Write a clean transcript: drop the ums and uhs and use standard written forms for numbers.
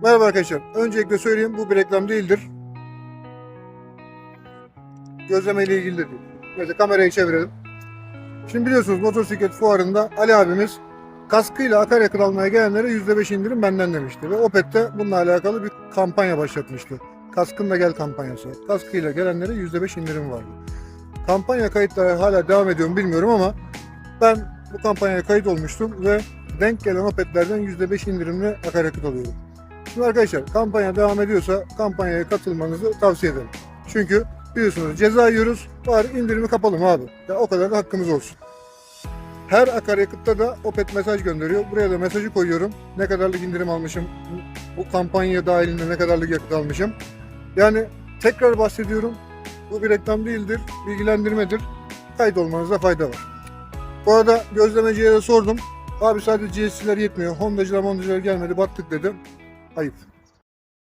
Merhaba arkadaşlar. Öncelikle söyleyeyim, bu bir reklam değildir. Gözleme ile ilgili de değil. Neyse, kamerayı çevirelim. Şimdi biliyorsunuz motosiklet fuarında Ali abimiz kaskıyla akaryakıt almaya gelenlere %5 indirim benden demişti. Ve Opet'te bununla alakalı bir kampanya başlatmıştı. Kaskınla gel kampanyası. Kaskıyla gelenlere %5 indirim vardı. Kampanya kayıtları hala devam ediyor mu bilmiyorum ama ben bu kampanyaya kayıt olmuştum ve denk gelen Opet'lerden %5 indirimli akaryakıt alıyorum. Şimdi arkadaşlar, kampanya devam ediyorsa kampanyaya katılmanızı tavsiye ederim. Çünkü biliyorsunuz ceza yiyoruz, bari indirimi kapalım abi. Ya o kadar da hakkımız olsun. Her akaryakıtta da Opet mesaj gönderiyor. Buraya da mesajı koyuyorum. Ne kadarlık indirim almışım, bu kampanya dahilinde ne kadarlık yakıt almışım. Yani tekrar bahsediyorum, bu bir reklam değildir, bilgilendirmedir. Kayıt olmanızda fayda var. Bu arada gözlemeciye de sordum. Abi sadece GS'ler yetmiyor, Honda'cılar gelmedi, battık dedi. Ayıp.